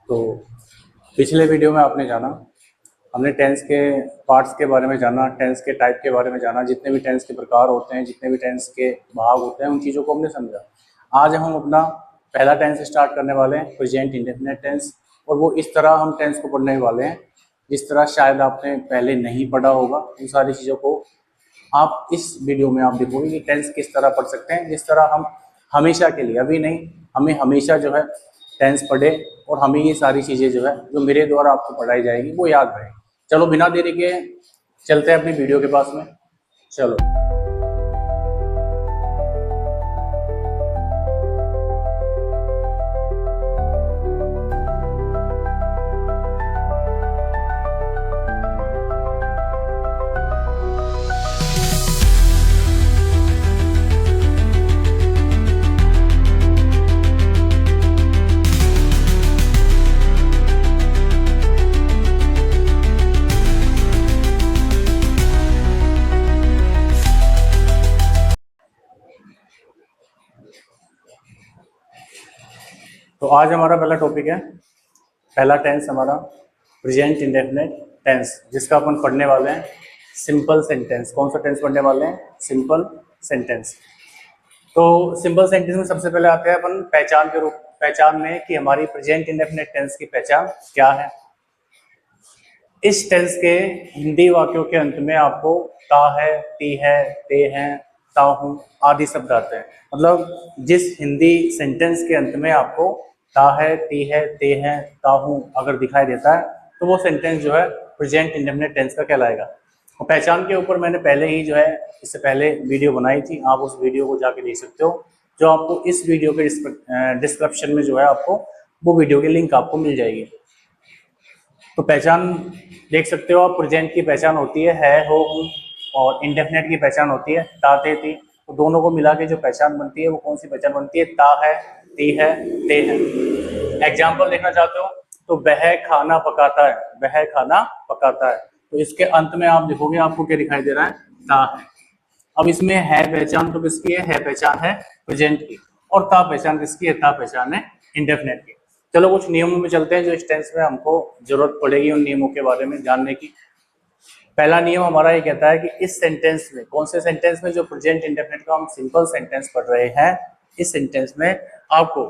तो पिछले वीडियो में आपने जाना, हमने टेंस के पार्ट्स के बारे में जाना, टेंस के टाइप के बारे में जाना, जितने भी टेंस के प्रकार होते हैं, जितने भी टेंस के भाग होते हैं, उन चीज़ों को हमने समझा। आज हम अपना पहला टेंस स्टार्ट करने वाले हैं, प्रेजेंट इंडेफिनिट टेंस। और वो इस तरह हम टेंस को पढ़ने वाले हैं जिस तरह शायद आपने पहले नहीं पढ़ा होगा। उन सारी चीज़ों को आप इस वीडियो में आप देखोगे कि टेंस किस तरह पढ़ सकते हैं, जिस तरह हम हमेशा के लिए, अभी नहीं, हमें हमेशा जो है टेंस पढ़े और हमें ये सारी चीज़ें जो है जो मेरे द्वारा आपको पढ़ाई जाएगी वो याद रहे। चलो बिना देरी के चलते हैं अपनी वीडियो के पास में। चलो तो आज हमारा पहला टॉपिक है, पहला टेंस हमारा प्रेजेंट इंडेफिनिट टेंस, जिसका अपन पढ़ने वाले हैं सिंपल सेंटेंस। कौन सा टेंस पढ़ने वाले हैं? Simple sentence. तो सिंपल सेंटेंस में सबसे पहले आते हैं अपन पहचान में कि हमारी प्रेजेंट इंडेफिनिट टेंस की पहचान क्या है। इस टेंस के हिंदी वाक्यों के अंत में आपको ता है, ती है, ते हैं, ता हूं आदि शब्द आते हैं। मतलब जिस हिंदी सेंटेंस के अंत में आपको ता है, ती है, ते हैं, ता हूं अगर दिखाई देता है तो वो सेंटेंस जो है प्रेजेंट इंडेफिनिट टेंस का कहलाएगा। और पहचान के ऊपर मैंने पहले ही जो है इससे पहले वीडियो बनाई थी, आप उस वीडियो को जाके देख सकते हो, जो आपको इस वीडियो के डिस्क्रिप्शन में जो है आपको वो वीडियो की लिंक आपको मिल जाएगी। तो पहचान देख सकते हो आप, प्रेजेंट की पहचान होती है हो, हूँ, और इंडेफिनिट की पहचान होती है ता, ते, ती। तो दोनों को मिला के जो पहचान बनती है वो कौन सी पहचान बनती है? ता है, ती है, ते है। एग्जाम्पल देखना चाहते हो तो वह खाना पकाता है, वह खाना पकाता है। तो इसके अंत में आप देखोगे आपको क्या दिखाई दे रहा है? ता है। अब इसमें है पहचान तो किसकी है पहचान है प्रेजेंट की, और ता पहचान किसकी है? ता पहचान है इंडेफिनिट की। चलो कुछ नियमों में चलते हैं जो इस टेंस में हमको जरूरत पड़ेगी उन नियमों के बारे में जानने की। पहला नियम हमारा ये कहता है कि इस सेंटेंस में, कौन से सेंटेंस में? जो प्रेजेंट इंडेफिनिट का हम सिंपल सेंटेंस पढ़ रहे हैं, इस सेंटेंस में आपको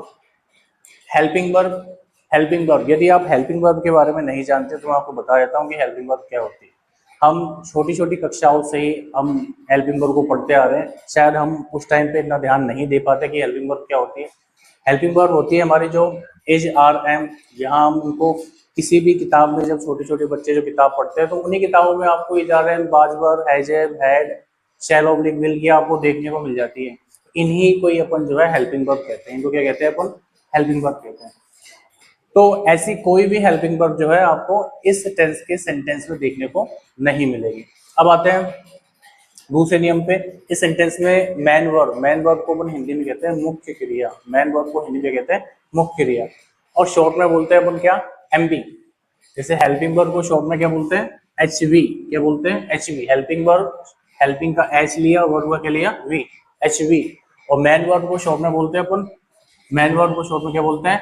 हेल्पिंग वर्ब, यदि आप हेल्पिंग वर्ब के बारे में नहीं जानते तो मैं आपको बता देता हूँ कि हेल्पिंग वर्ब क्या होती है। हम छोटी छोटी कक्षाओं से ही हम हेल्पिंग वर्ब को पढ़ते आ रहे हैं, शायद हम उस टाइम पे इतना ध्यान नहीं दे पाते कि हेल्पिंग वर्ब क्या होती है। हेल्पिंग वर्ब होती है हमारी जो एज आर एम, यहाँ हम उनको किसी भी किताब में, जब छोटे छोटे बच्चे जो किताब पढ़ते हैं तो उन्हीं किताबों में आपको is are am, was were, has have, had, shall ऑब्लिक विल की आपको देखने को मिल जाती है। इन्हीं को ही अपन जो है हेल्पिंग वर्ब कहते हैं, इनको क्या कहते हैं? अपन हेल्पिंग वर्ब कहते हैं। तो ऐसी कोई भी हेल्पिंग वर्ब जो है आपको इस टेंस के सेंटेंस में देखने को नहीं मिलेगी। अब आते हैं दूसरे नियम पे। इस सेंटेंस में मैन वर्ब को अपन हिंदी में कहते हैं मुख्य क्रिया। मैन वर्ब को हिंदी में कहते हैं मुख्य क्रिया, और शॉर्ट में बोलते हैं अपन क्या? एमबी। जैसे हेल्पिंग वर्ब को शॉर्ट में क्या बोलते हैं? एचवी। क्या बोलते हैं? एचवी। हेल्पिंग वर्ब, हेल्पिंग का एच लिया, वर्ब का क्या लिया? V, HV. और मैन वर्ब को शॉर्ट में बोलते हैं अपन, मैन वर्ब को शॉर्ट में क्या बोलते हैं?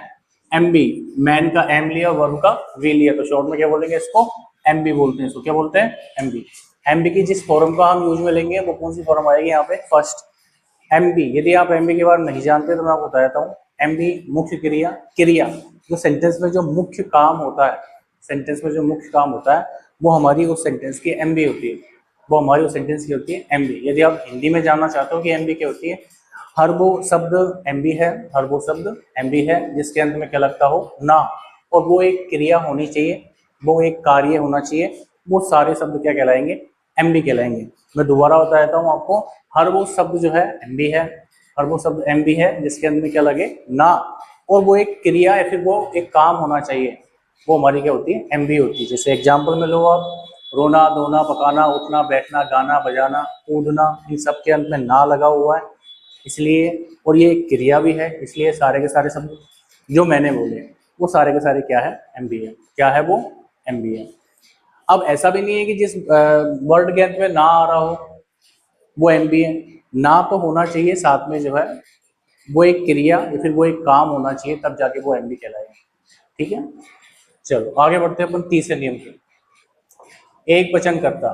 एमबी। मैन का एम लिया, वर्ब का वी लिया, तो शॉर्ट में क्या बोलेंगे? इसको एमबी बोलते हैं। इसको क्या बोलते हैं? एमबी। एमबी की जिस फॉर्म का हम यूज में लेंगे वो कौन सी फॉर्म आएगी यहाँ पे? First MB. यदि आप एमबी के बारे में नहीं जानते तो मैं आपको बता देता हूँ। एमबी मुख्य क्रिया, जो सेंटेंस में जो मुख्य काम होता है, सेंटेंस में जो मुख्य काम होता है वो हमारी उस सेंटेंस की एमबी होती है, वो हमारी उस सेंटेंस की होती है एमबी। यदि आप हिंदी में जानना चाहते हो कि एमबी क्या होती है, हर वो शब्द एमबी है, हर वो शब्द एमबी है जिसके अंत में क्या लगता हो? ना, और वो एक क्रिया होनी चाहिए, वो एक कार्य होना चाहिए, वो सारे शब्द क्या कहलाएंगे? एमबी कहलाएंगे। मैं दोबारा बता देता हूँ आपको, हर वो शब्द जो है एमबी है, हर वो शब्द एमबी है जिसके अंत में क्या लगे? ना, और वो एक क्रिया या फिर वो एक काम होना चाहिए, वो हमारी क्या होती है? एमबी होती है। जैसे एग्जाम्पल में लो आप, रोना, धोना, पकाना, उठना, बैठना, गाना, बजाना, कूदना, इन सब के अंत में ना लगा हुआ है इसलिए, और ये क्रिया भी है इसलिए सारे के सारे शब्द जो मैंने बोले वो सारे के सारे क्या है? एमबी है। क्या है वो? एमबी है। अब ऐसा भी नहीं है कि जिस वर्ड के अंत में ना आ रहा हो वो एमबी है, ना तो होना चाहिए साथ में जो है वो एक क्रिया या फिर वो एक काम होना चाहिए, तब जाके वो एमबी कहलाएगा। ठीक है, चलो आगे बढ़ते हैं अपन तीसरे नियम पे। एक वचन करता,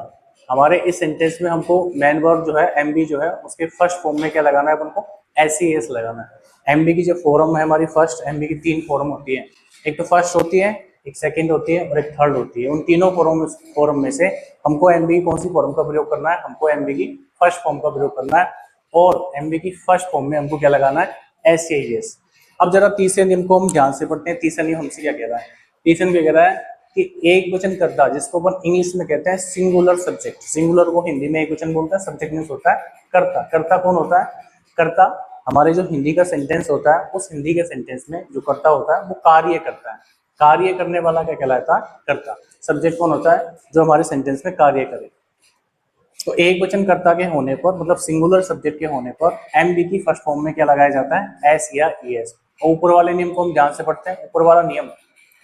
हमारे इस सेंटेंस में हमको मेन वर्ब जो है एमबी जो है उसके फर्स्ट फॉर्म में क्या लगाना है अपन को, एस लगाना है। एमबी की जो फॉर्म है हमारी फर्स्ट, एमबी की 3 फॉर्म होती है, एक तो फर्स्ट होती है, एक सेकंड होती है और एक थर्ड होती है। उन तीनों फॉर्म में से हमको एमबी कौन सी फॉर्म का प्रयोग करना है, हमको एमबी की फर्स्ट फॉर्म का प्रयोग करना है और एमबी की फर्स्ट फॉर्म में हमको क्या लगाना है, एस। अब जरा तीसरे नियम को हम ध्यान से पढ़ते हैं। तीसरा नियम हमसे क्या कह रहा है, तीसरा नियम क्या कह रहा है कि एक वचन करता, जिसको अपन इंग्लिश में कहते हैं सिंगुलर सब्जेक्ट, सिंगुलर को हिंदी में एक वचन बोलते हैं, सब्जेक्ट मीन्स होता है कर्ता। कर्ता कौन होता है, कर्ता हमारे जो हिंदी का सेंटेंस होता है उस हिंदी के सेंटेंस में जो कर्ता होता है वो कार्य करता है। कार्य करने वाला क्या कहलाता है, कर्ता। सब्जेक्ट कौन होता है, जो हमारे सेंटेंस में कार्य करे। तो एक वचन कर्ता के होने पर, मतलब सिंगुलर सब्जेक्ट के होने पर एमबी की फर्स्ट फॉर्म में क्या लगाया जाता है, एस या ईएस। और ऊपर वाले नियम को हम ध्यान से पढ़ते हैं। ऊपर वाला नियम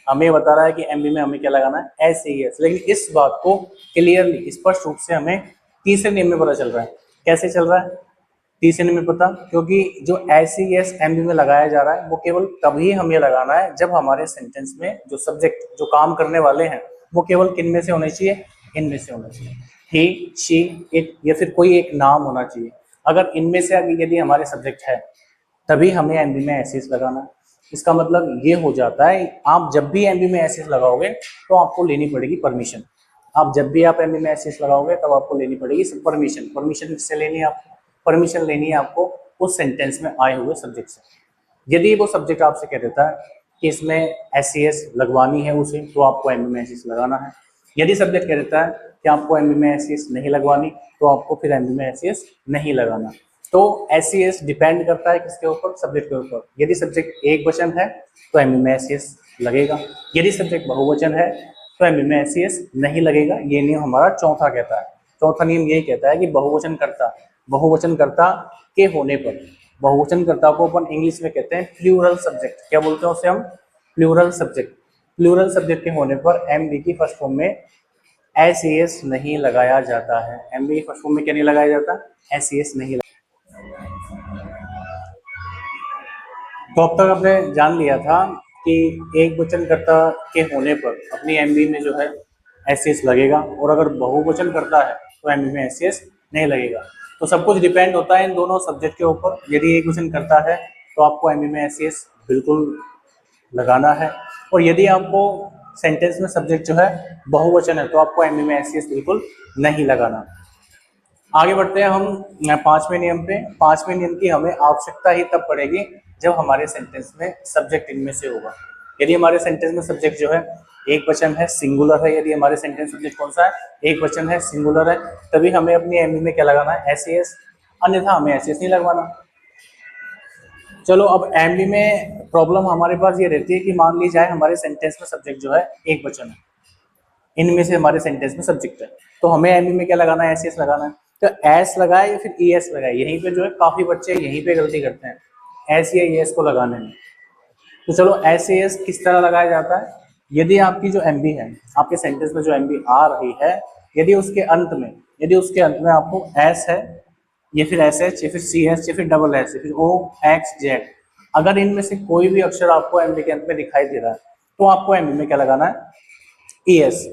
हमें बता रहा है कि एमबी में हमें क्या लगाना है, एस ईएस। लेकिन इस बात को क्लियरली स्पष्ट रूप से हमें तीसरे नियम में पता चल रहा है। कैसे चल रहा है तीसरे नियम में पता, क्योंकि जो एस ईएस एमबी में लगाया जा रहा है वो केवल तभी हमें लगाना है जब हमारे सेंटेंस में जो सब्जेक्ट, जो काम करने वाले हैं, वो केवल किन में से होने चाहिए, इनमें से होना चाहिए। ही, शी, इट या फिर कोई एक नाम होना चाहिए। अगर इनमें से यदि हमारे सब्जेक्ट है तभी हमें एमबी में एसएस लगाना है। इसका मतलब ये हो जाता है, आप जब भी एमबी में एसएस लगाओगे तो आपको लेनी पड़ेगी परमिशन। आप जब भी आप एमबी में एसएस लगाओगे तब आपको लेनी पड़ेगी परमिशन। परमिशन किससे लेनी है आपको, परमिशन लेनी है आपको उस सेंटेंस में आए हुए सब्जेक्ट से। यदि वो सब्जेक्ट आपसे कह देता है कि इसमें एसएस लगवानी है उसे, तो आपको एमबी में एसएस लगाना है। यदि सब्जेक्ट कह देता है कि आपको एमबी में एसएस नहीं लगवानी, तो आपको फिर एमबी में एसएस नहीं लगाना। तो एसएस डिपेंड करता है किसके ऊपर, सब्जेक्ट के ऊपर। यदि सब्जेक्ट एक वचन है तो एमबी में एसएस लगेगा, यदि सब्जेक्ट बहुवचन है तो एमबी में एसएस नहीं लगेगा। ये नियम हमारा चौथा कहता है। चौथा नियम यही कहता है कि बहुवचन कर्ता के होने पर, बहुवचन कर्ता को अपन इंग्लिश में कहते हैं प्लूरल सब्जेक्ट। क्या बोलते हैं उसे हम, प्लूरल सब्जेक्ट। प्लूरल सब्जेक्ट के होने पर एमबी की फर्स्ट फॉर्म में एसएस नहीं लगाया जाता है। एमबी की फर्स्ट फॉर्म में क्या नहीं लगाया जाता, एसएस नहीं। तो अब तक आपने जान लिया था कि एक वचनकर्ता के होने पर अपनी एमबी में जो है एसएस लगेगा, और अगर बहुवचन करता है तो एमबी में एसएस नहीं लगेगा। तो सब कुछ डिपेंड होता है इन दोनों सब्जेक्ट के ऊपर। यदि एक वचन करता है तो आपको एमबी में एसएस बिल्कुल लगाना है, और यदि आपको सेंटेंस में सब्जेक्ट जो है बहुवचन है तो आपको एमबी में एसएस बिल्कुल नहीं लगाना। आगे बढ़ते हैं हम पांचवें नियम पे। पांचवें नियम की हमें आवश्यकता ही तब पड़ेगी जब हमारे सेंटेंस में सब्जेक्ट इनमें से होगा। यदि हमारे सेंटेंस में सब्जेक्ट जो है एक वचन है, सिंगुलर है, यदि हमारे सेंटेंस सब्जेक्ट कौन सा है, एक वचन है, सिंगुलर है, तभी हमें अपनी एमबी में क्या लगाना है, एसएस। अन्यथा हमें एसएस नहीं लगवाना। चलो अब एमबी में प्रॉब्लम हमारे पास ये रहती है कि मान ली जाए हमारे सेंटेंस में सब्जेक्ट जो है एक वचन है, इनमें से हमारे सेंटेंस में सब्जेक्ट है, तो हमें एमबी में क्या लगाना है, एसएस लगाना है। तो एस लगाए या फिर ईएस लगाए, यहीं पे जो है काफी बच्चे यहीं पे गलती करते हैं, एस या ईएस को लगाने में। तो चलो एस एस किस तरह लगाया जाता है। यदि आपकी जो एमबी है, आपके सेंटेंस में जो एमबी आ रही है, यदि उसके अंत में आपको एस है या फिर एस एच या फिर सी एस या फिर डबल एस या फिर ओ एक्स जेड, अगर इनमें से कोई भी अक्षर आपको एमबी के अंत में दिखाई दे रहा है तो आपको एमबी में क्या लगाना है, ईएस।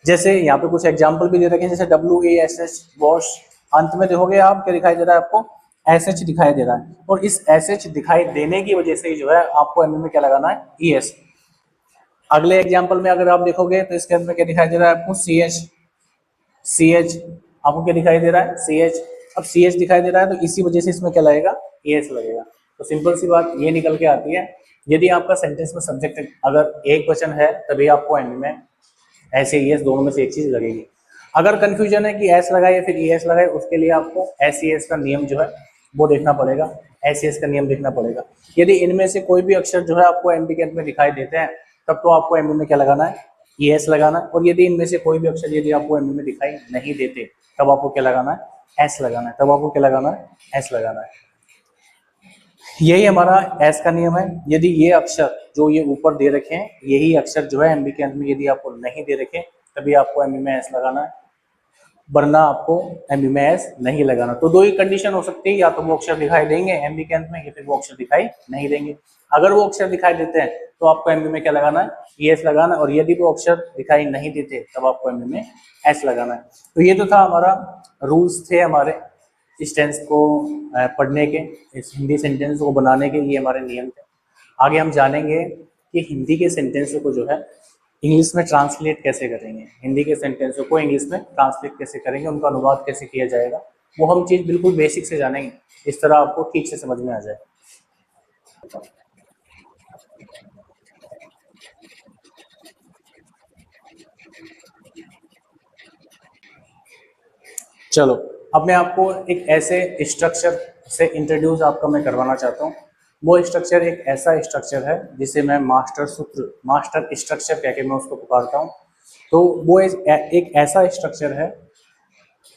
जैसे यहाँ पे कुछ एग्जाम्पल भी दे रखे हैं, जैसे WASH वॉश, अंत में देखोगे आप क्या दिखाई दे रहा है, आपको SH दिखाई दे रहा है, और इस SH दिखाई देने की वजह से ही जो है आपको एमबी में क्या लगाना है, ES। अगले एग्जाम्पल में अगर आप देखोगे तो इसके अंत में क्या दिखाई दे रहा है आपको, CH आपको क्या दिखाई दे रहा है, CH। अब CH दिखाई दे रहा है तो इसी वजह से इसमें क्या लगेगा, ES लगेगा। तो सिंपल सी बात ये निकल के आती है, यदि आपका सेंटेंस में सब्जेक्ट अगर एक वचन है तभी आपको एमबी में ऐसे ES दोनों में से एक चीज लगेगी। अगर कंफ्यूजन है कि एस लगाए या फिर ES लगाए, उसके लिए आपको SES का नियम जो है वो देखना पड़ेगा, SES का नियम देखना पड़ेगा। यदि इनमें से कोई भी अक्षर जो है आपको एमबी के अंत में दिखाई देते हैं तब तो आपको एमबी में क्या लगाना है, ES लगाना है, और यदि इनमें से कोई भी अक्षर यदि आपको एमबी में दिखाई नहीं देते तब आपको क्या लगाना है, S लगाना है, तब आपको क्या लगाना है, S लगाना है। यही हमारा एस का नियम है। यदि ये अक्षर जो ये ऊपर दे रखे हैं, यही अक्षर जो है एमबी के अंत में यदि आपको नहीं दे रखे तभी आपको एमबी में एस लगाना है। वरना आपको एमबी में एस नहीं लगाना। तो दो ही कंडीशन हो सकती है, या तो वो अक्षर दिखाई देंगे एमबी के अंत में, या फिर वो अक्षर दिखाई नहीं देंगे। अगर वो अक्षर दिखाई देते हैं तो आपको एमबी में क्या लगाना है, एस लगाना, और यदि वो अक्षर दिखाई नहीं देते तब आपको एमबी में एस लगाना है। तो ये तो था हमारा रूल्स थे हमारे इस टेंस को पढ़ने के, इस हिंदी सेंटेंस को बनाने के, ये हमारे नियम थे। आगे हम जानेंगे कि हिंदी के सेंटेंस को जो है इंग्लिश में ट्रांसलेट कैसे करेंगे, हिंदी के सेंटेंसों को इंग्लिश में ट्रांसलेट कैसे करेंगे, उनका अनुवाद कैसे किया जाएगा, वो हम चीज़ बिल्कुल बेसिक से जानेंगे, इस तरह आपको ठीक से समझ में आ जाए। चलो, अब मैं आपको एक ऐसे स्ट्रक्चर से इंट्रोड्यूस आपका मैं करवाना चाहता हूँ। वो स्ट्रक्चर एक ऐसा स्ट्रक्चर है जिसे मैं मास्टर सूत्र, मास्टर स्ट्रक्चर कह के मैं उसको पुकारता हूँ। तो वो एक ऐसा स्ट्रक्चर है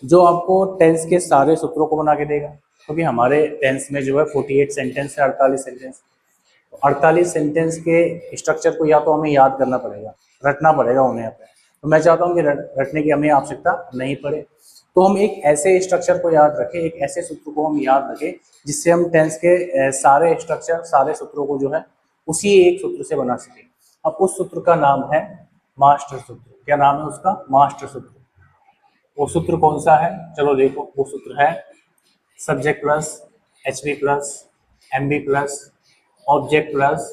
जो आपको टेंस के सारे सूत्रों को बना के देगा, क्योंकि हमारे टेंस में जो है 48 सेंटेंस है, 48 सेंटेंस। 48 सेंटेंस के स्ट्रक्चर को या तो हमें याद करना पड़ेगा, रटना पड़ेगा उन्हें अपने। तो मैं चाहता हूँ कि रटने की हमें आवश्यकता नहीं पड़े। तो हम एक ऐसे स्ट्रक्चर को याद रखें, एक ऐसे सूत्र को हम याद रखें जिससे हम टेंस के सारे स्ट्रक्चर, सारे सूत्रों को जो है उसी एक सूत्र से बना सकें। अब उस सूत्र का नाम है मास्टर सूत्र। क्या नाम है उसका? मास्टर सूत्र। वो सूत्र कौन सा है? चलो देखो, वो सूत्र है subject plus HB plus MB plus object plus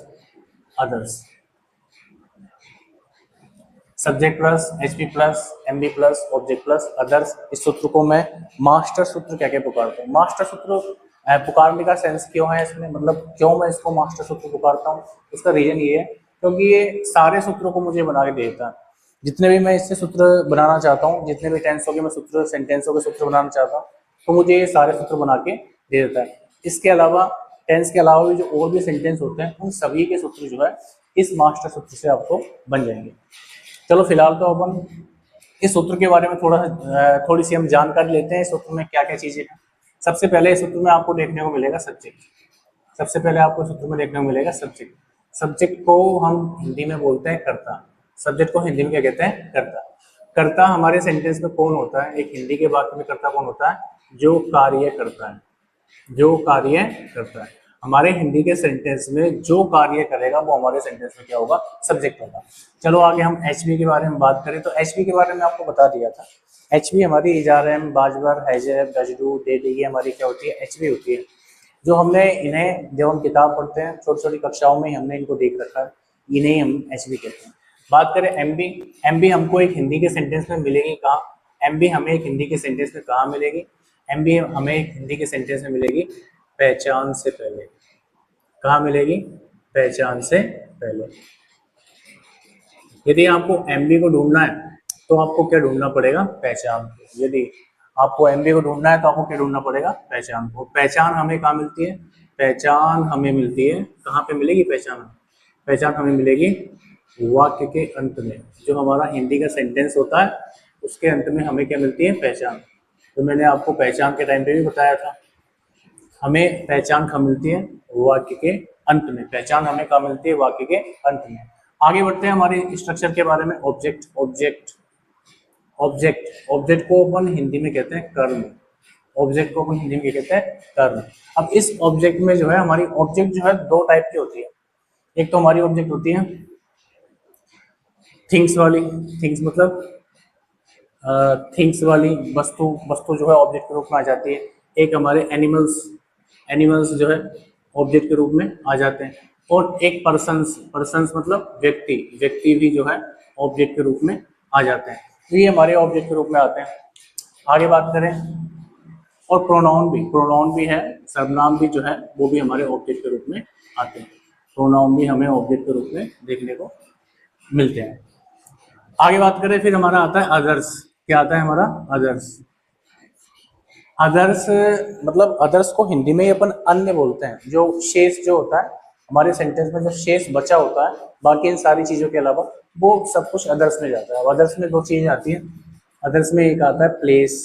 others. Subject plus HP plus MB plus object plus others, इस सूत्र को मैं मास्टर सूत्र कह के पुकारता हूँ। मास्टर सूत्र पुकारने का सेंस क्यों है इसमें, मतलब क्यों मैं इसको मास्टर सूत्र पुकारता हूँ, उसका रीजन ये है क्योंकि ये सारे सूत्रों को मुझे बना के देता है। जितने भी मैं इससे सूत्र बनाना चाहता हूँ, जितने भी टेंसों के मैं सूत्र, सेंटेंसों के सूत्र बनाना चाहता हूँ, तो मुझे ये सारे सूत्र बना के दे देता है। इसके अलावा टेंस के अलावा भी जो और भी सेंटेंस होते हैं, उन सभी के सूत्र जो है इस मास्टर सूत्र से आपको बन जाएंगे। चलो फिलहाल तो अपन इस सूत्र के बारे में थोड़ी सी हम जानकारी लेते हैं। इस सूत्र में क्या क्या चीजें हैं। सबसे पहले इस सूत्र में आपको देखने को मिलेगा सब्जेक्ट। सबसे पहले आपको सूत्र में देखने को मिलेगा सब्जेक्ट। सब्जेक्ट को हम हिंदी में बोलते हैं कर्ता। सब्जेक्ट को हिंदी में क्या कहते हैं? कर्ता। कर्ता हमारे सेंटेंस में कौन होता है? एक हिंदी के वाक्य में कर्ता कौन होता है? जो कार्य करता है, जो कार्य करता है। हमारे हिंदी के सेंटेंस में जो कार्य करेगा वो हमारे सेंटेंस में क्या होगा? सब्जेक्ट होगा। चलो आगे हम एचबी के बारे में बात करें तो एचबी के बारे में आपको बता दिया था। एचबी हमारी इजारम, बाजवर, हैजब, गजरू, डेडी, ये हमारी क्या होती है? एचबी होती है। जो हमने इन्हें, जब हम किताब पढ़ते हैं छोटी छोटी कक्षाओं में हमने इनको देख रखा है, इन्हें हम एचबी कहते हैं। बात करें एमबी, एमबी हमको एक हिंदी के सेंटेंस में मिलेगी कहाँ? एमबी हमें एक हिंदी के सेंटेंस में कहाँ मिलेगी? एमबी हमें एक हिंदी के सेंटेंस में मिलेगी पहचान से पहले। कहाँ मिलेगी? पहचान से पहले। यदि आपको एमबी को ढूंढना है तो आपको क्या ढूंढना पड़ेगा? पहचान को। यदि आपको एमबी को ढूंढना है तो आपको क्या ढूंढना पड़ेगा? पहचान को। पहचान हमें कहाँ मिलती है? पहचान हमें मिलती है, कहाँ पे मिलेगी पहचान? पहचान हमें मिलेगी वाक्य के अंत में। जो हमारा हिंदी का सेंटेंस होता है उसके अंत में हमें क्या मिलती है? पहचान। तो मैंने आपको पहचान के टाइम पे भी बताया था, हमें पहचान कहाँ मिलती है? वाक्य के अंत में। पहचान हमें कहाँ मिलती है? वाक्य के अंत में। आगे बढ़ते हैं हमारे स्ट्रक्चर के बारे में। ऑब्जेक्ट, ऑब्जेक्ट, ऑब्जेक्ट, ऑब्जेक्ट को अपन हिंदी में कहते हैं कर्म। ऑब्जेक्ट को अपन हिंदी में कहते हैं कर्म। अब इस ऑब्जेक्ट में जो है हमारी ऑब्जेक्ट जो है दो टाइप की होती है। एक तो हमारी ऑब्जेक्ट होती है थिंग्स वाली। थिंग्स मतलब थिंग्स वाली वस्तु, वस्तु जो है ऑब्जेक्ट के रूप में आ जाती है। एक हमारे एनिमल्स, एनिमल्स जो है ऑब्जेक्ट के रूप में आ जाते हैं। और एक पर्सन्स, पर्सन्स मतलब व्यक्ति, व्यक्ति भी जो है ऑब्जेक्ट के रूप में आ जाते हैं। तो ये हमारे ऑब्जेक्ट के रूप में आते हैं। आगे बात करें, और प्रोनाउन भी, प्रोनाउन भी है, सर्वनाम भी जो है वो भी हमारे ऑब्जेक्ट के रूप में आते हैं। प्रोनाउन भी हमें ऑब्जेक्ट के रूप में देखने को मिलते हैं। आगे बात करें फिर हमारा आता है अदर्स। क्या आता है हमारा? अदर्स। अदर्स मतलब, अदर्स को हिंदी में ही अपन अन्य बोलते हैं। जो शेष जो होता है हमारे सेंटेंस में, जो शेष बचा होता है बाकी इन सारी चीजों के अलावा, वो सब कुछ अदर्स में जाता है। अदर्स में दो चीजें आती हैं। अदर्स में एक आता है प्लेस।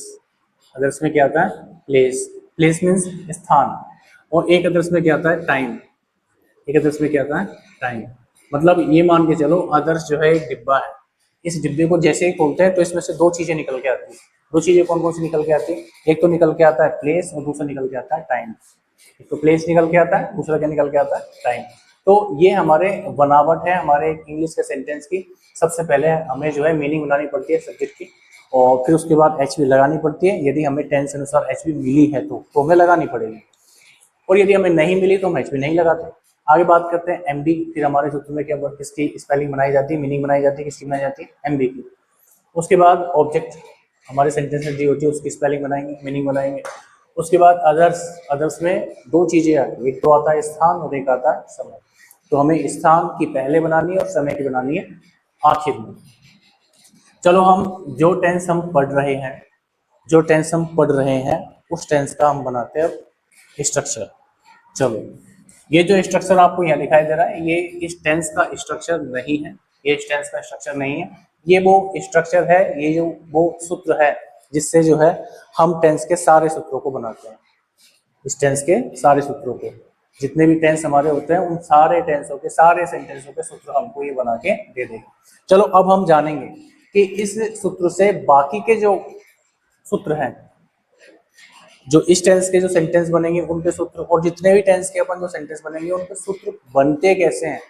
अदर्स में क्या आता है? प्लेस। प्लेस मीन्स स्थान। और एक अदर्स में क्या आता है? टाइम। एक अदर्स में क्या आता है? टाइम। मतलब ये मान के चलो अदर्स जो है एक डिब्बा है। इस डिब्बे को जैसे ही खोलते हैं तो इसमें से दो चीजें निकल के आती है। दो चीजें कौन कौन सी निकल के आती है, एक तो निकल के आता है प्लेस और दूसरा निकल के आता है टाइम। एक तो प्लेस निकल के आता है, दूसरा क्या निकल के आता है, टाइम। तो ये हमारे बनावट है हमारे इंग्लिश के सेंटेंस की। सबसे पहले हमें जो है मीनिंग बनानी पड़ती है सब्जेक्ट की, और फिर उसके बाद एच भी लगानी पड़ती है। यदि हमें टेंस अनुसार एच भी मिली है तो हमें लगानी पड़ेगी, और यदि हमें नहीं मिली तो हम एच भी नहीं लगाते। आगे बात करते हैं एमबी। फिर हमारे सूत्र में क्या किसकी स्पेलिंग बनाई जाती है, मीनिंग बनाई जाती है, किसकी बनाई जाती है, एमबी की। उसके बाद ऑब्जेक्ट हमारे सेंटेंस में दी होती है, उसकी स्पेलिंग बनाएंगे, मीनिंग बनाएंगे। उसके बाद अदर्स में दो चीजें आती है, एक तो आता है स्थान और एक आता है समय। तो हमें स्थान की पहले बनानी है और समय की बनानी है आखिर में। चलो हम जो टेंस हम पढ़ रहे हैं उस टेंस का हम बनाते हैं स्ट्रक्चर। चलो ये जो स्ट्रक्चर आपको यहाँ दिखाई दे रहा है, ये इस टेंस का स्ट्रक्चर नहीं है, ये इस टेंस का स्ट्रक्चर नहीं है। ये वो स्ट्रक्चर है, ये जो वो सूत्र है जिससे जो है हम टेंस के सारे सूत्रों को बनाते हैं। इस टेंस के सारे सूत्रों को, जितने भी टेंस हमारे होते हैं उन सारे टेंसों के सारे सेंटेंसों के सूत्र हमको ये बना के दे देगा। चलो अब हम जानेंगे कि इस सूत्र से बाकी के जो सूत्र हैं, जो इस टेंस के जो सेंटेंस बनेंगे उनके सूत्र, और जितने भी टेंस के अपन जो सेंटेंस बनेंगे उनके सूत्र बनते कैसे हैं,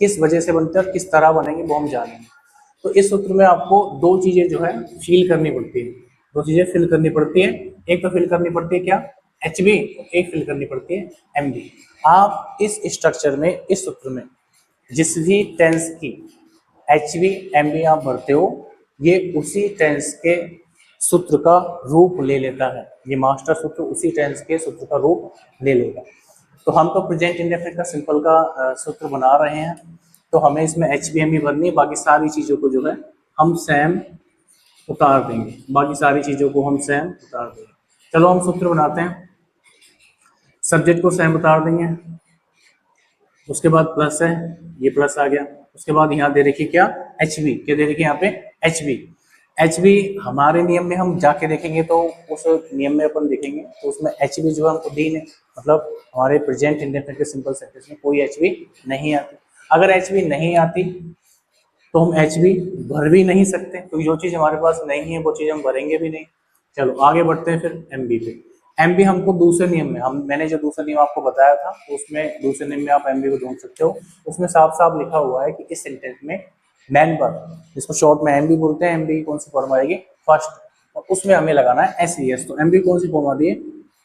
किस वजह से बनते हैं और किस तरह बनेंगे वो हम जानेंगे। तो इस सूत्र में आपको दो चीजें जो है फिल करनी पड़ती है, दो चीजें फिल करनी पड़ती है। एक तो फिल करनी पड़ती है क्या, एच बी, एक फिल करनी पड़ती है एम बी। आप इस स्ट्रक्चर में, इस सूत्र में जिस भी टेंस की एच बी एम बी आप भरते हो, ये उसी टेंस के सूत्र का रूप ले लेता है। ये मास्टर सूत्र उसी टेंस के सूत्र का रूप ले लेगा। तो हम तो प्रेजेंट इंडेफिनिट का सिंपल का सूत्र बना रहे हैं, तो हमें इसमें एच बी एम बी भरनी है। बाकी सारी चीजों को जो है हम सेम उतार देंगे, बाकी सारी चीजों को हम सेम उतार देंगे। चलो हम सूत्र बनाते हैं। सब्जेक्ट को सेम उतार देंगे, उसके बाद प्लस है, ये प्लस आ गया। उसके बाद यहाँ दे रखिए क्या, एच बी, क्या दे रखिए यहाँ पे, एच बी। एच बी हमारे नियम में हम जाके देखेंगे तो उस नियम में अपन देखेंगे तो उसमें एच बी जो है हमको दी नहीं, मतलब हमारे प्रेजेंट इंडेफिनिट के सिंपल सेंटेंस में कोई एच बी नहीं आती। अगर एच बी नहीं आती तो हम एच बी भर भी नहीं सकते, क्योंकि जो चीज़ हमारे पास नहीं है वो चीज़ हम भरेंगे भी नहीं। चलो आगे बढ़ते हैं फिर एम बी पे। एम बी हमको दूसरे नियम में, मैंने जो दूसरा नियम आपको बताया था उसमें, दूसरे नियम में आप एम बी को ढूंढ सकते हो। उसमें साफ साफ लिखा हुआ है कि इस सेंटेंस में मैन वर्ब, जिसको शॉर्ट में एम बी बोलते हैं, एम बी की कौन सी फॉर्म आएगी, फर्स्ट, और उसमें हमें लगाना है एस ई एस। तो एम बी कौन सी फॉर्म आ रही है,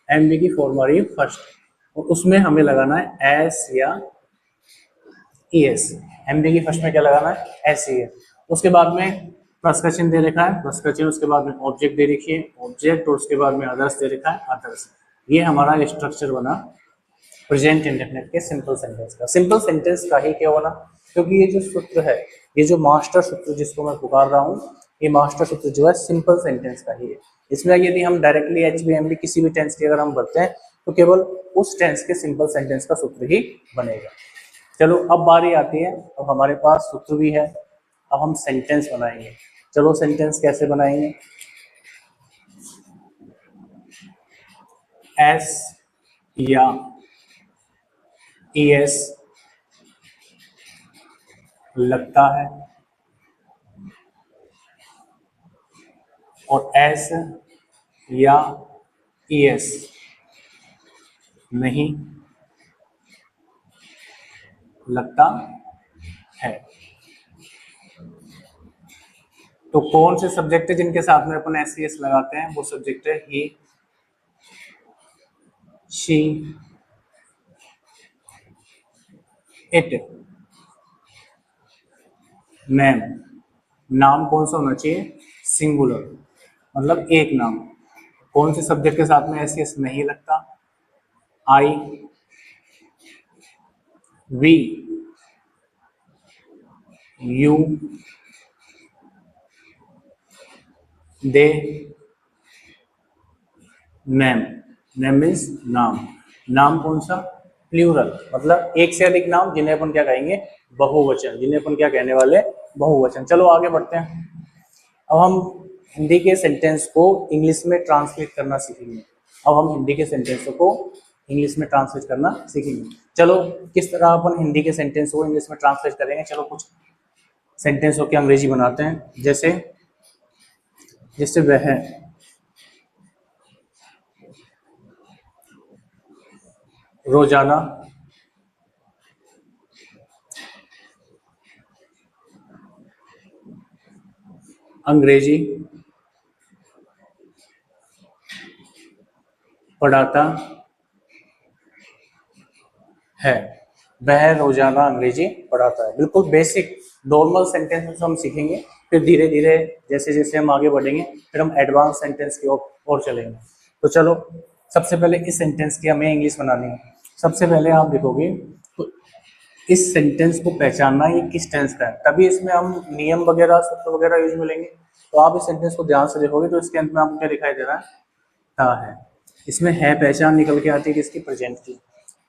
एम बी की फॉर्म आ रही है फर्स्ट, और उसमें हमें लगाना है एस या ई एस। एम बी की फर्स्ट में क्या लगाना है, एस ई एस। उसके बाद में प्लस का चिन्ह दे रखा है, प्लस का चिन्ह, उसके बाद में ऑब्जेक्ट दे रखी है, ऑब्जेक्ट, और उसके बाद में अदर्स दे रखा है, अदर्स। ये हमारा स्ट्रक्चर बना प्रेजेंट इंडेफिनिट के सिंपल सेंटेंस का। सिंपल सेंटेंस का ही क्यों बना, क्योंकि ये जो सूत्र है, ये जो मास्टर सूत्र जिसको मैं पुकार रहा हूँ, ये मास्टर सूत्र जो है सिंपल सेंटेंस का ही है। इसमें यदि हम directly H B M B किसी भी टेंस की अगर हम भरते हैं तो केवल उस टेंस के सिंपल सेंटेंस का सूत्र ही बनेगा। चलो अब बारी आती है, अब हमारे पास सूत्र भी है, अब हम सेंटेंस बनाएंगे। चलो सेंटेंस कैसे बनाएंगे, एस या ई एस लगता है और एस या ई एस नहीं लगता है। तो कौन से सब्जेक्ट है जिनके साथ में अपन एस सी एस लगाते हैं, वो सब्जेक्ट है ही, शी, इट। नेम, नाम कौन सा होना चाहिए, सिंगुलर, मतलब एक नाम। कौन से सब्जेक्ट के साथ में एस सी एस नहीं लगता, I, we, you, they, name. Name means नाम। नाम कौन सा, प्लूरल, मतलब एक से अधिक नाम जिन्हें अपन क्या कहेंगे, बहुवचन, जिन्हें अपन क्या कहने वाले, बहुवचन। चलो आगे बढ़ते हैं। अब हम हिंदी के सेंटेंस को इंग्लिश में ट्रांसलेट करना सीखेंगे। अब हम हिंदी के सेंटेंसों को इंग्लिश में ट्रांसलेट करना सीखेंगे। चलो किस तरह अपन हिंदी के सेंटेंस को इंग्लिश में ट्रांसलेट करेंगे, चलो कुछ सेंटेंसों की अंग्रेजी बनाते हैं। जैसे वह रोजाना, अंग्रेजी पढ़ाता है, वह रोजाना अंग्रेजी पढ़ाता है। बिल्कुल बेसिक नॉर्मल सेंटेंस हम सीखेंगे, फिर धीरे धीरे जैसे जैसे हम आगे बढ़ेंगे फिर हम एडवांस सेंटेंस की ओर चलेंगे। तो चलो सबसे पहले इस सेंटेंस की हमें इंग्लिश बनानी है। सबसे पहले आप देखोगे तो इस सेंटेंस को पहचानना ये किस टेंस का है, तभी इसमें हम नियम वगैरह सूत्र वगैरह यूज मिलेंगे। तो आप इस सेंटेंस को ध्यान से देखोगे तो इसके अंत में आपको क्या दिखाई दे रहा है, ता है। इसमें है पहचान निकल के आती है किसकी, प्रेजेंट की,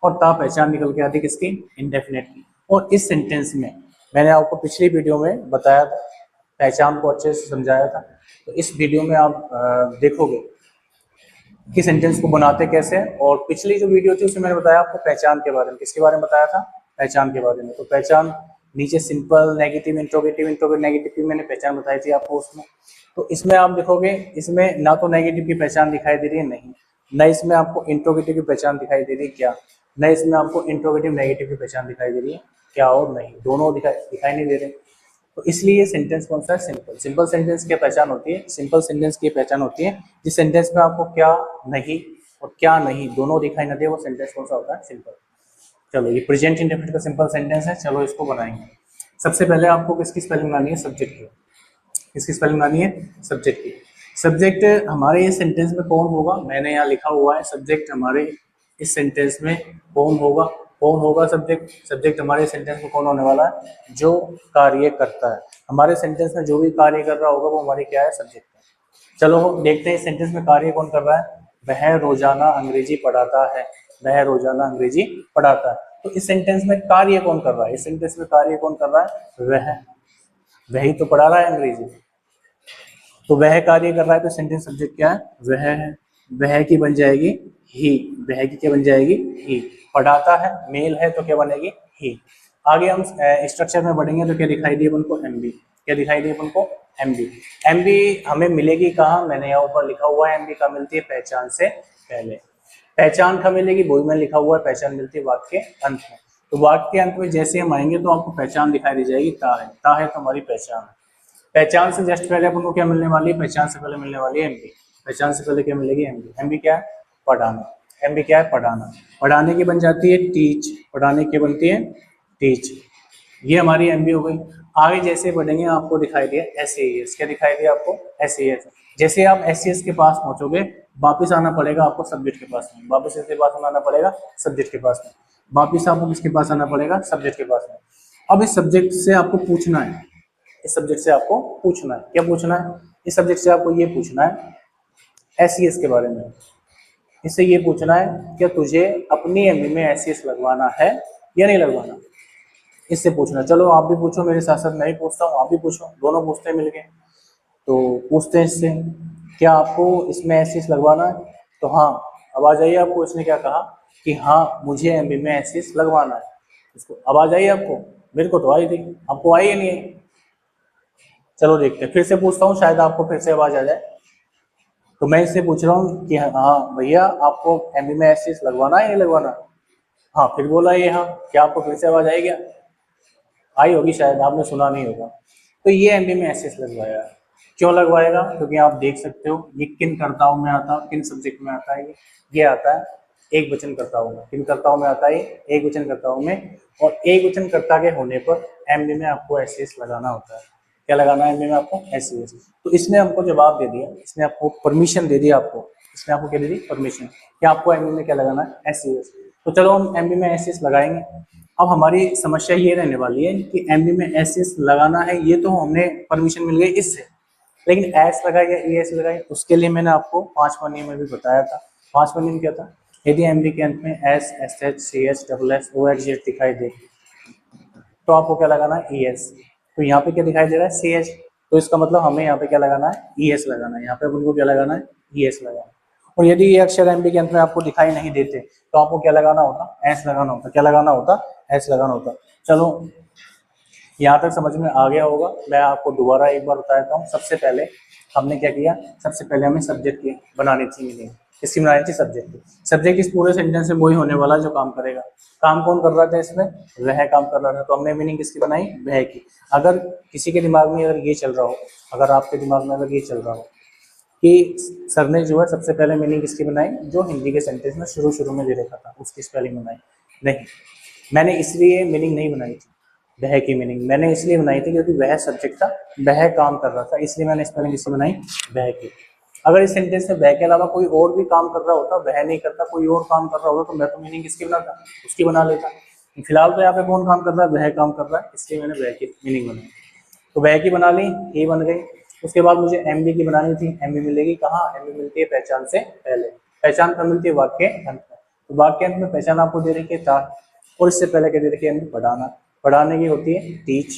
और ता पहचान निकल के आती है किसकी, इंडेफिनिट की। और इस सेंटेंस में मैंने आपको पिछली वीडियो में बताया था, पहचान को अच्छे से समझाया था। तो इस वीडियो में आप देखोगे कि सेंटेंस को बनाते कैसे हैं। और पिछली जो वीडियो थी उसमें मैंने बताया आपको पहचान के बारे में, किसके बारे में बताया था, पहचान के बारे में। तो पहचान नीचे सिंपल, नेगेटिव, इंट्रोगेटिव, नेगेटिव की मैंने पहचान बताई थी आपको उसमें। तो इसमें आप देखोगे इसमें ना तो नेगेटिव की पहचान दिखाई दे रही है, नहीं, न इसमें आपको इंट्रोगेटिव की पहचान दिखाई दे रही है क्या, न इसमें आपको इंट्रोगेटिव नेगेटिव की पहचान दिखाई दे रही है क्या, और नहीं, दोनों दिखाई नहीं दे रहे। तो इसलिए ये सेंटेंस कौन सा है, सिंपल। सिंपल सेंटेंस की पहचान होती है, सिंपल सेंटेंस की पहचान होती है जिस सेंटेंस में आपको क्या नहीं और क्या नहीं दोनों दिखाई न दे, वो सेंटेंस कौन सा होता है, सिंपल। चलो ये प्रेजेंट इंडेफिनिट का सिंपल सेंटेंस है, चलो इसको बनाएंगे। सबसे पहले आपको किसकी स्पेलिंग बनानी है, सब्जेक्ट की। किसकी स्पेलिंग बनानी है, सब्जेक्ट की। सब्जेक्ट हमारे इस सेंटेंस में कौन होगा, मैंने यहाँ लिखा हुआ है सब्जेक्ट हमारे इस सेंटेंस में कौन होगा, कौन होगा सब्जेक्ट। सब्जेक्ट हमारे सेंटेंस में कौन होने वाला है, जो कार्य करता है। हमारे सेंटेंस में जो भी कार्य कर रहा होगा वो हमारी क्या है, सब्जेक्ट है। चलो हम देखते हैं इस सेंटेंस में कार्य कौन कर रहा है, वह रोजाना अंग्रेजी पढ़ाता है, वह रोजाना अंग्रेजी पढ़ाता है। तो इस सेंटेंस में कार्य कौन कर रहा है, इस सेंटेंस में कार्य कौन कर रहा है, वही तो पढ़ा रहा है अंग्रेजी। तो वह कार्य कर रहा है तो सेंटेंस सब्जेक्ट क्या है, वह है। वह की बन जाएगी ही, वह की क्या बन जाएगी, ही। पढ़ाता है, मेल है तो क्या बनेगी, ही। आगे हम स्ट्रक्चर में बढ़ेंगे तो क्या दिखाई दी अपन को, एमबी। क्या दिखाई दी अपन को, एमबी। एमबी हमें मिलेगी कहाँ, मैंने यहाँ ऊपर लिखा हुआ है एमबी कहाँ मिलती है, पहचान से पहले। पहचान कहाँ मिलेगी, वही में लिखा हुआ है, पहचान मिलती है वाक्य के अंत में। तो वाक्य के अंत में जैसे हम आएंगे तो आपको पहचान दिखाई दी जाएगी, ता है, ता है तो हमारी पहचान है। पहचान से जस्ट पहले अपन को क्या मिलने वाली है, पहचान से पहले मिलने वाली है एमबी। पहचान से पहले क्या मिलेगी, एमबी। एमबी क्या है, पढ़ाना। एमबी क्या है, पढ़ाना। पढ़ाने की बन जाती है टीच, पढ़ाने की बनती है टीच। ये हमारी एमबी हो गई। आगे जैसे बढ़ेंगे आपको दिखाई दिया एसएएस। क्या दिखाई दिया आपको, एसएएस। जैसे आप एसएएस के पास पहुंचोगे वापिस आना पड़ेगा आपको सब्जेक्ट के पास में, वापिस इसके पास आना पड़ेगा सब्जेक्ट के पास में, वापिस आपको किसके पास आना पड़ेगा, सब्जेक्ट के पास में। अब इस सब्जेक्ट से आपको पूछना है, इस सब्जेक्ट से आपको पूछना है, क्या पूछना है, इस सब्जेक्ट से आपको ये पूछना है एसईएस के बारे में। इससे ये पूछना है क्या तुझे अपनी एमबी में एसईएस लगवाना है या नहीं लगवाना, इससे पूछना। चलो आप भी पूछो मेरे साथ साथ, मैं भी पूछता हूँ, आप भी पूछो, दोनों पूछते हैं मिलके। तो पूछते हैं इससे, क्या आपको इसमें एसईएस लगवाना है, तो हाँ। अब आ जाइए आपको इसने क्या कहा कि हाँ मुझे एमबी में एसईएस लगवाना है। इसको अब आ जाइए आपको, मेरे को तो आई थी, आपको आई या नहीं आई। चलो देखते हैं, फिर से पूछता हूँ, शायद आपको फिर से आवाज आ जाए। तो मैं इससे पूछ रहा हूँ कि हाँ भैया आपको एमबी में एसईएस लगवाना है या नहीं लगवाना। हाँ फिर बोला ये हाँ, क्या आपको फिर से आवाज आई क्या, आई होगी शायद, आपने सुना नहीं होगा। तो ये एमबी में एसएस लगवाया। क्यों लगवाएगा, क्योंकि आप देख सकते हो ये किन कर्ताओं में आता है, किन सब्जेक्ट में आता है, ये आता है एक वचन कर्ताओं में। किन कर्ताओं में आता है, एक वचन कर्ताओं में। और एक वचन कर्ता के होने पर एमबी में आपको एसएस लगाना होता है। क्या लगाना है एमबी में आपको, एसएस। तो इसने हमको जवाब दे दिया, इसने आपको परमिशन दे दी, आपको इसने आपको क्या दे दी, परमिशन, कि आपको एमबी में क्या लगाना है, एसएस। तो चलो हम एमबी में एसएस लगाएंगे। अब हमारी समस्या ये रहने वाली है कि एमबी में एसएस लगाना है, ये तो हमने परमिशन मिल गई इससे, लेकिन एस लगाए या ईएस लगाए, उसके लिए मैंने आपको 5वां नियम में भी बताया था। 5वां नियम क्या था, यदि एमबी के अंत में S, SH, CH, double S, OHZ दिखाई दे तो आपको क्या लगाना है, ईएस। तो यहाँ पे क्या दिखाई दे रहा है, सीएच, तो इसका मतलब हमें यहाँ पे क्या लगाना है, ईएस लगाना है। यहाँ पे उनको क्या लगाना है, ईएस लगाना है। और यदि ये अक्षर एमबी के अंत में आपको दिखाई नहीं देते तो आपको क्या लगाना होता, एस लगाना होता। क्या लगाना होता, एस लगाना होता। चलो यहाँ तक समझ में आ गया होगा, मैं आपको दोबारा एक बार बता देता हूँ। सबसे पहले हमने क्या किया, सबसे पहले हमें सब्जेक्ट की बनानी थी मीनिंग। इसकी बनानी थी सब्जेक्ट। सब्जेक्ट इस पूरे सेंटेंस में वही होने वाला जो काम करेगा। काम कौन कर रहा था इसमें? वह काम कर रहा था, तो हमने मीनिंग किसकी बनाई? वह की। अगर किसी के दिमाग में अगर ये चल रहा हो, अगर आपके दिमाग में अगर ये चल रहा हो कि सर ने जो है सबसे पहले मीनिंग किसकी बनाई, जो हिंदी के सेंटेंस में शुरू में दे रखा था उसकी स्पेलिंग बनाई, नहीं, मैंने इसलिए मीनिंग नहीं बनाई थी वह की मीनिंग, मैंने इसलिए बनाई थी क्योंकि वह सब्जेक्ट था, वह काम कर रहा था, इसलिए मैंने स्पेलिंग किसकी बनाई? वह की। अगर इस सेंटेंस में वह के अलावा कोई और भी काम कर रहा होता, वह नहीं करता, कोई और काम कर रहा होता, तो मैं तो मीनिंग किसकी बनाता? उसकी बना लेता। फिलहाल तो यहाँ पे कौन काम कर रहा है? वह काम कर रहा है, इसलिए मैंने वह की मीनिंग बनाई। तो वह की बना ली, ये बन गई। उसके बाद मुझे एमबी की बनानी थी। एमबी मिलेगी कहाँ? एमबी मिलती है पहचान से पहले। पहचान कब मिलती है? वाक्य अंत में। तो वाक्य अंत में पहचान आपको दे रखी है था, और इससे पहले क्या दे रखी है? पढ़ाना। पढ़ाने की होती है टीच।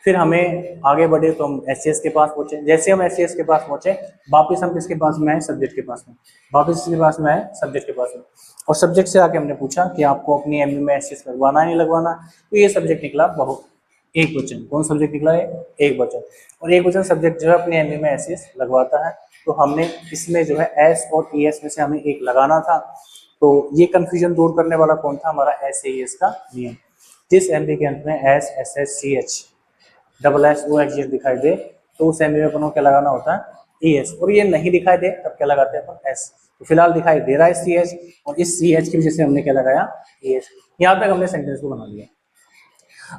फिर हमें आगे बढ़े तो हम एससीएस के पास पहुंचे। जैसे हम एससीएस के पास पहुंचे, वापस हम किसके पास में आए? सब्जेक्ट के पास में। वापस किसके पास में आए? सब्जेक्ट के पास में। और सब्जेक्ट से आके हमने पूछा कि आपको अपनी एमबी में एससीएस लगवाना है नहीं लगवाना? तो ये सब्जेक्ट निकला बहु एक वचन। कौन सब्जेक्ट निकला है? एक वचन। और एक वचन सब्जेक्ट जो है अपनी एमबी में एससीएस लगवाता है। तो हमने इसमें जो है एस और ईएस में से हमें एक लगाना था। तो ये कंफ्यूजन दूर करने वाला कौन था? हमारा एस ए एस का नियम। जिस एमबी के अंत में S S S C H double S O X दिखाई दे, तो उस एमबी में अपन को क्या लगाना होता है? E S. और ये नहीं दिखाई दे तब क्या लगाते हैं अपन? एस। तो फिलहाल दिखाई दे रहा है सी एच, और इस सी एच की वजह से हमने क्या लगाया? E S. यहाँ तक हमने सेंटेंस को बना लिया।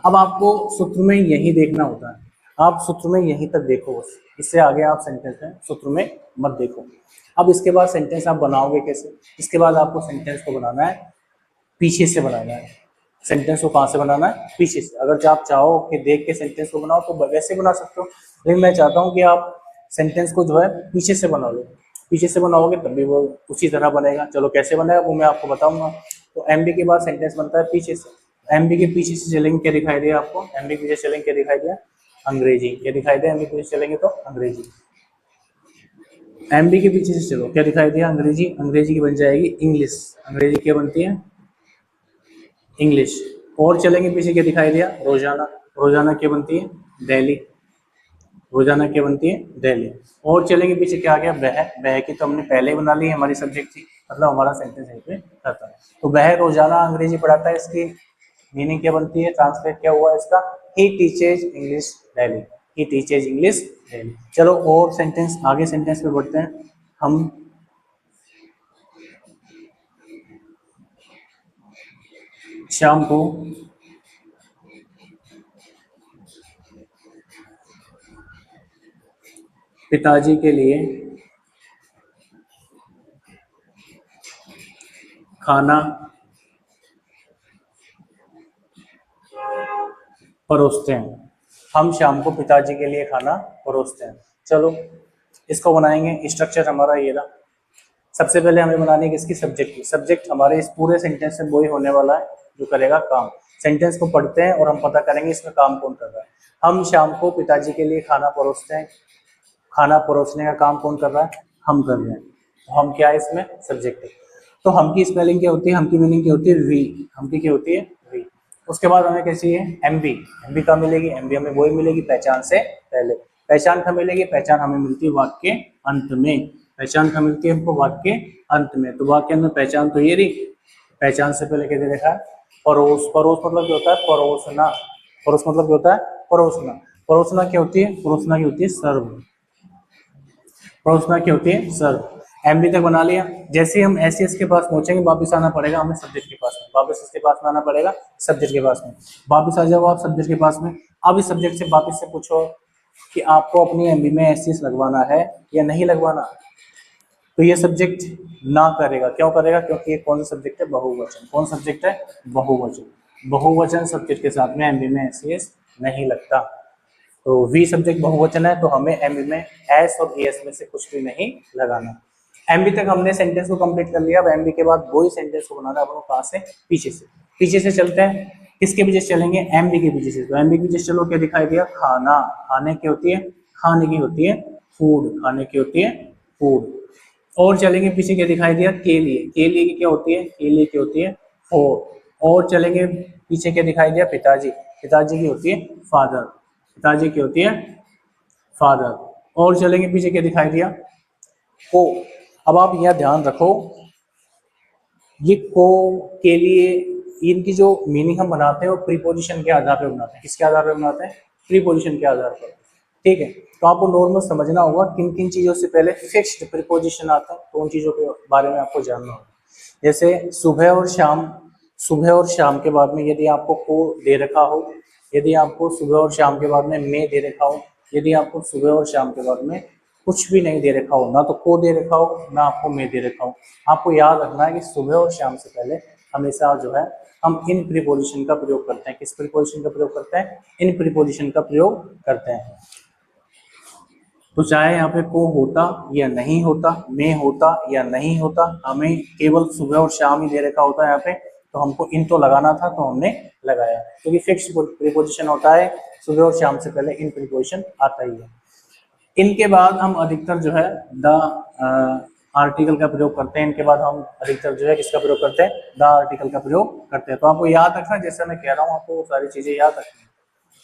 अब आपको सूत्र में यही देखना होता है, आप सूत्र में यहीं तक देखो, इससे आगे आप सेंटेंस में सूत्र में मत देखो। अब इसके बाद सेंटेंस आप बनाओगे कैसे? इसके बाद आपको सेंटेंस को बनाना है पीछे से बनाना है। सेंटेंस को कहाँ से बनाना है? पीछे से। अगर आप चाहो कि देख के सेंटेंस को बनाओ तो वैसे बना सकते हो, लेकिन मैं चाहता हूँ कि आप सेंटेंस को जो है पीछे से बना लो। पीछे से बनाओगे तब भी वो उसी तरह बनेगा। चलो कैसे बनेगा वो मैं आपको बताऊंगा। तो एमबी के बाद सेंटेंस बनता है पीछे से। एमबी के पीछे से चलेंगे क्या दिखाई दिया आपको? एमबी के पीछे चलेंगे क्या दिखाई दिया? अंग्रेजी। क्या दिखाई दिया? एमबी के पीछे चलेंगे तो अंग्रेजी। एमबी के पीछे से चलो क्या दिखाई दिया? अंग्रेजी। अंग्रेजी की बन जाएगी इंग्लिश। अंग्रेजी क्या बनती है? इंग्लिश। और चलेंगे पीछे क्या दिखाई दिया? रोजाना। रोजाना क्या बनती है? डेली। रोजाना क्या बनती है? डेली। और चलेंगे पीछे क्या आ गया? वह। वह की तो हमने पहले ही बना ली, हमारी सब्जेक्ट थी, मतलब हमारा सेंटेंस यहीं पे रहता है। तो वह रोजाना अंग्रेजी पढ़ाता है, इसकी मीनिंग क्या बनती है? ट्रांसलेट क्या हुआ इसका? ही टीचेज इंग्लिश डेली। ही टीचेज इंग्लिश डेली। चलो और सेंटेंस, आगे सेंटेंस पे बढ़ते हैं हम। शाम को पिताजी के लिए खाना परोसते हैं। हम शाम को पिताजी के लिए खाना परोसते हैं। चलो इसको बनाएंगे। स्ट्रक्चर हमारा ये रहा। सबसे पहले हमें बनानी है किसकी? सब्जेक्ट की। सब्जेक्ट हमारे इस पूरे सेंटेंस में वही होने वाला है जो करेगा काम। सेंटेंस को पढ़ते हैं और हम पता करेंगे इसमें काम कौन कर रहा है। हम शाम को पिताजी के लिए खाना परोसते हैं। खाना परोसने का काम कौन कर रहा है? हम कर रहे हैं। तो हम क्या है इसमें? सब्जेक्ट है। तो हम की स्पेलिंग क्या होती है? हम की मीनिंग क्या होती है? वी। हम की क्या होती है? वी। उसके बाद हमें कैसी है? एमबी। एमबी कहाँ मिलेगी? एमबी हमें वही मिलेगी पहचान से पहले। पहचान कहाँ मिलेगी? पहचान हमें मिलती है वाक्य अंत में। पहचान कहाँ मिलती है हमको? वाक्य अंत में। तो वाक्य अंत में पहचान तो ये रही। पहचान से पहले क्या दे रखा है? परोस। परोस मतलब क्या होता है? परोसना। परोस मतलब क्या होता है? परोसना। परोसना क्या होती है? परोसना की होती है सर्व। परोसना क्या होती है? सर्व। एमबी तक बना लिया। जैसे ही हम एससीएस के पास पहुंचेंगे वापस आना पड़ेगा हमें सब्जेक्ट के पास में। वापस इसके पास में आना पड़ेगा सब्जेक्ट के पास में। वापस आ जाओ आप सब्जेक्ट के पास में। अब इस सब्जेक्ट से वापस से पूछो कि आपको अपनी एमबी में एससीएस लगवाना है या नहीं लगवाना। तो ये सब्जेक्ट ना करेगा। क्यों करेगा? क्योंकि ये कौन सा सब्जेक्ट है? बहुवचन। कौन सब्जेक्ट है? बहुवचन। बहुवचन सब्जेक्ट के साथ में एमबी में एससीएस नहीं लगता। तो वी सब्जेक्ट बहुवचन है तो हमें एमबी में एस और एस में से कुछ भी नहीं लगाना। एमबी तक हमने सेंटेंस को कंप्लीट कर लिया। अब एमबी के बाद वही सेंटेंस को बनाना है अपन कहाँ से? पीछे से। पीछे से चलते हैं। किसके पीछे से चलेंगे? एमबी के पीछे से। तो एमबी के पीछे चलो क्या दिखाई दिया? खाना। खाने की होती है? खाने की होती है फूड। खाने की होती है फूड। और चलेंगे पीछे क्या दिखाई दिया? के लिए। के लिए की क्या होती है? के लिए की होती है फॉर। और चलेंगे पीछे क्या दिखाई दिया? पिताजी। पिताजी की होती है फादर। पिताजी की होती है फादर। और चलेंगे पीछे क्या दिखाई दिया? को। अब आप यह ध्यान रखो, ये को के लिए इनकी जो मीनिंग हम बनाते हैं वो प्रीपोजिशन के आधार पर बनाते हैं। किसके आधार पर बनाते हैं? प्रीपोजिशन के आधार पर। ठीक है, तो आपको नॉर्मल समझना होगा किन किन चीजों से पहले फिक्स्ड प्रीपोजिशन आता है, तो उन चीजों के बारे में आपको जानना होगा। जैसे सुबह और शाम, सुबह और शाम के बाद में यदि आपको को दे रखा हो, यदि आपको सुबह और शाम के बाद में मैं दे रखा हो, यदि आपको सुबह और शाम के बाद में कुछ भी नहीं दे रखा हो, ना तो को दे रखा हो ना आपको मैं दे रखा हो, आपको याद रखना है कि सुबह और शाम से पहले हमेशा जो है हम इन प्रीपोजिशन का प्रयोग करते हैं। किस प्रीपोजिशन का प्रयोग करते हैं? इन प्रीपोजिशन का प्रयोग करते हैं। तो चाहे यहाँ पे को होता या नहीं होता, मैं होता या नहीं होता, हमें केवल सुबह और शाम ही दे रखा होता है यहाँ पे, तो हमको इन तो लगाना था तो हमने लगाया, क्योंकि फिक्स प्रीपोजिशन होता है, सुबह और शाम से पहले इन प्रीपोजिशन आता ही है। इनके बाद हम अधिकतर जो है द आर्टिकल का प्रयोग करते हैं। इनके बाद हम अधिकतर जो है किसका प्रयोग करते हैं? द आर्टिकल का प्रयोग करते हैं। तो आपको याद रखना, जैसे मैं कह रहा हूँ आपको सारी चीजें याद रखनी।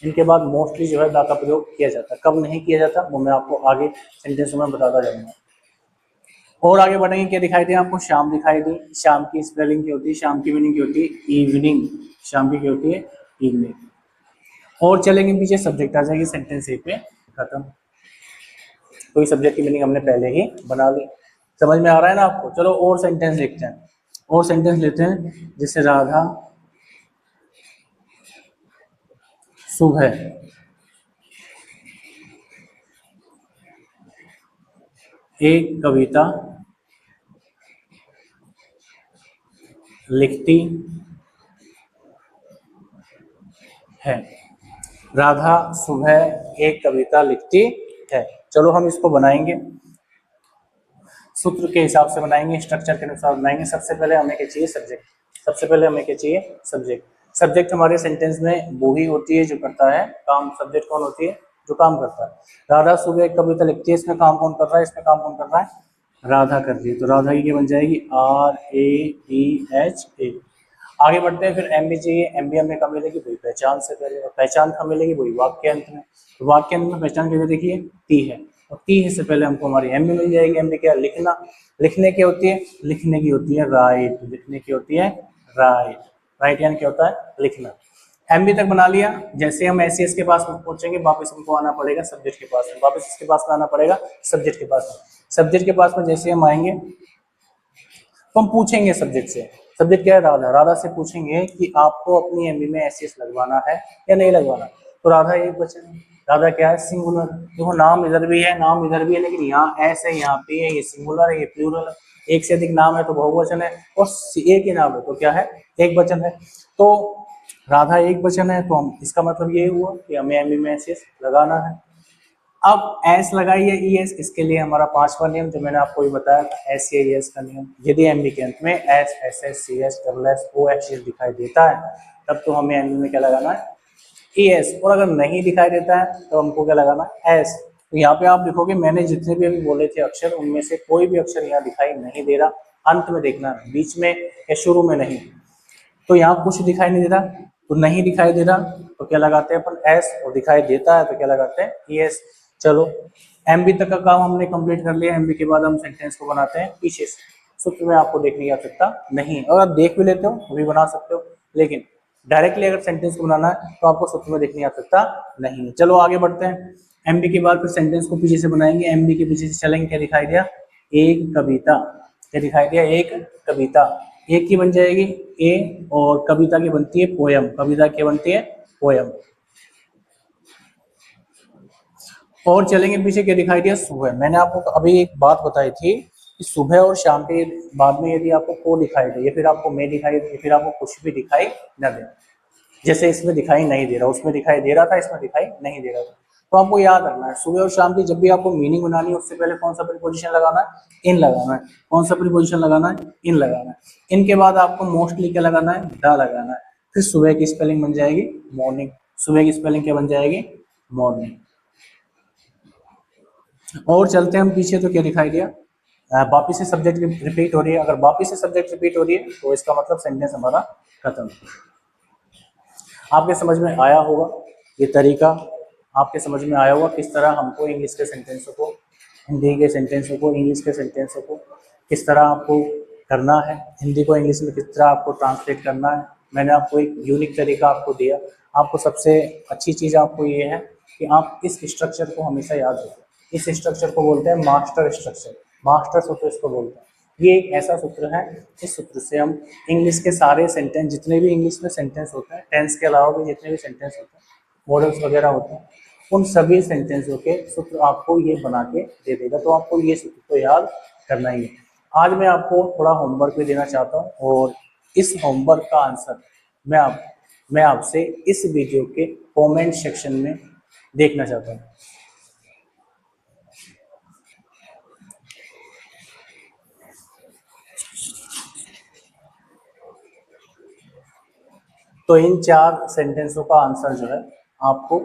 इनके बाद मोस्टली जो है द का प्रयोग किया जाता है। कब नहीं किया जाता वो मैं आपको आगे सेंटेंस में बताता जाऊंगा। और आगे बढ़ेंगे, क्या दिखाई दे आपको? शाम दिखाई दी। शाम की स्पेलिंग क्या होती है? शाम की मीनिंग क्या होती है? इवनिंग। शाम की क्या होती है? इवनिंग। और चलेंगे पीछे, सब्जेक्ट आ जाएगी सेंटेंस ए पे, खत्म। तो ये सब्जेक्ट की मीनिंग हमने पहले ही बना ली। समझ में आ रहा है ना आपको? चलो और सेंटेंस देखते हैं, और सेंटेंस लेते हैं। जैसे राधा सुबह एक कविता लिखती है। राधा सुबह एक कविता लिखती है। चलो हम इसको बनाएंगे, सूत्र के हिसाब से बनाएंगे, स्ट्रक्चर के अनुसार बनाएंगे। सबसे पहले हमें क्या चाहिए? सब्जेक्ट। सबसे पहले हमें क्या चाहिए? सब्जेक्ट। सब्जेक्ट हमारे सेंटेंस में वो ही होती है जो करता है काम। सब्जेक्ट कौन होती है? जो काम करता है। राधा सुबह एक कविता लिखती है, इसमें काम कौन कर रहा है? इसमें काम कौन कर रहा है? राधा कर रही है। तो राधा की क्या बन जाएगी? RADHA। आगे बढ़ते हैं, फिर एम भी चाहिए। एम भी हमें कब मिलेगी? वही पहचान से पहले। और पहचान कब मिलेगी? वही वाक्य अंत में। तो वाक्य अंत में पहचान कैसे? देखिए टी है, और टी से पहले हमको हमारी एम भी मिल जाएगी। एम भी क्या? लिखना। लिखने की होती है? लिखने की होती है राइट। लिखने की होती है राइट। राइट यानी क्या होता है? लिखना। एम बी तक बना लिया। जैसे हम एस के पास पहुंचेंगे, वापस हमको आना पड़ेगा सब्जेक्ट के पास में। वापस इसके पास में आना पड़ेगा सब्जेक्ट के पास में। सब्जेक्ट के पास में जैसे हम आएंगे तो हम पूछेंगे सब्जेक्ट से। सब्जेक्ट क्या है? राधा। राधा से पूछेंगे कि आपको अपनी एमबी में एस लगवाना है या नहीं लगवाना। तो राधा एक वचन है। राधा क्या है? सिंगुलर। देखो नाम इधर भी है, नाम इधर भी है, लेकिन यहाँ एस है, यहाँ पे है, ये सिंगुलर है, ये प्लूरल है। एक से अधिक नाम है तो बहुवचन है, और एक ही नाम है तो क्या है? एक वचन है। तो राधा एक वचन है, तो हम इसका मतलब ये हुआ कि हमें एमबी में एस लगाना है। अब एस लगाइए ES, इसके लिए हमारा पांचवा नियम जो मैंने आपको भी बताया था, SAES का नियम। यदि एमबी के अंत में S, SS, CS, SS, OHS दिखाई देता है, तब तो हमें एमबी में क्या लगाना है? ES। और अगर नहीं दिखाई देता है तो हमको क्या लगाना है? S। तो यहाँ पे आप देखोगे मैंने जितने भी अभी बोले थे अक्षर, उनमें से कोई भी अक्षर यहाँ दिखाई नहीं दे रहा। अंत में देखना, बीच में या शुरू में नहीं। तो यहाँ कुछ दिखाई नहीं दे रहा, तो नहीं दिखाई दे रहा तो क्या लगाते हैं अपन? S। और दिखाई देता है तो क्या लगाते हैं? ES। चलो एमबी तक का काम हमने कंप्लीट कर लिया। एमबी के बाद हम सेंटेंस को बनाते हैं पीछे से। सूत्र में आपको देखने की आवश्यकता नहीं, अगर आप देख भी लेते हो वो भी बना सकते हो, लेकिन डायरेक्टली अगर सेंटेंस को बनाना है तो आपको सूत्र में देखने की आवश्यकता नहीं है। चलो आगे बढ़ते हैं। एमबी के बाद फिर सेंटेंस को पीछे से बनाएंगे। एमबी के पीछे से चलेंगे, क्या दिखाई दिया? एक कविता। क्या दिखाई दिया? एक कविता। एक की बन जाएगी ए, और कविता की बनती है पोयम। कविता की बनती है पोयम। और चलेंगे पीछे, क्या दिखाई दिया? सुबह। मैंने आपको अभी एक बात बताई थी कि सुबह और शाम के बाद में यदि आपको को दिखाई दे, या फिर आपको मैं दिखाई दे, या फिर आपको कुछ भी दिखाई न दे, जैसे इसमें दिखाई नहीं दे रहा, उसमें दिखाई दे रहा था, इसमें दिखाई नहीं दे रहा था, तो आपको याद रखना है सुबह और शाम की जब भी आपको मीनिंग बनानी है, उससे पहले कौन सा प्रीपोजिशन लगाना है? इन लगाना है। कौन सा प्रीपोजिशन लगाना है? इन लगाना है। इनके बाद आपको मोस्टली क्या लगाना है? द लगाना है। फिर सुबह की स्पेलिंग बन जाएगी मॉर्निंग। सुबह की स्पेलिंग क्या बन जाएगी? मॉर्निंग। और चलते हैं हम पीछे, तो क्या दिखाई दिया? वापिस से सब्जेक्ट रिपीट हो रही है। अगर वापिस से सब्जेक्ट रिपीट हो रही है तो इसका मतलब सेंटेंस हमारा खत्म। आपके समझ में आया होगा ये तरीका? आपके समझ में आया होगा किस तरह हमको इंग्लिश के सेंटेंसों को, हिंदी के सेंटेंसों को, इंग्लिश के सेंटेंसों को किस तरह आपको करना है, हिंदी को इंग्लिश में किस तरह आपको ट्रांसलेट करना है। मैंने आपको एक यूनिक तरीका आपको दिया। आपको सबसे अच्छी चीज़ आपको ये है कि आप इस स्ट्रक्चर को हमेशा याद रखें। इस स्ट्रक्चर को बोलते हैं मास्टर स्ट्रक्चर, मास्टर सूत्र इसको बोलते हैं। ये एक ऐसा सूत्र है, इस सूत्र से हम इंग्लिश के सारे सेंटेंस, जितने भी इंग्लिश में सेंटेंस होते हैं, टेंस के अलावा भी जितने भी सेंटेंस होते हैं, मॉडल्स वगैरह होते हैं, उन सभी सेंटेंसों के सूत्र आपको ये बना के दे देगा। तो आपको ये सूत्र तो याद करना ही है। आज मैं आपको थोड़ा होमवर्क भी देना चाहता हूँ, और इस होमवर्क का आंसर मैं आपसे इस वीडियो के कमेंट सेक्शन में देखना चाहता हूँ। तो इन 4 सेंटेंसों का आंसर जो है आपको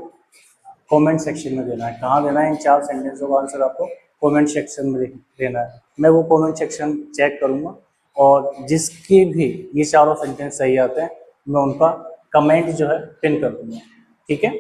कमेंट सेक्शन में देना है। कहाँ देना है? इन 4 सेंटेंसों का आंसर आपको कमेंट सेक्शन में देना है। मैं वो कमेंट सेक्शन चेक करूँगा, और जिसके भी ये चारों सेंटेंस सही आते हैं मैं उनका कमेंट जो है पिन कर दूँगा। ठीक है।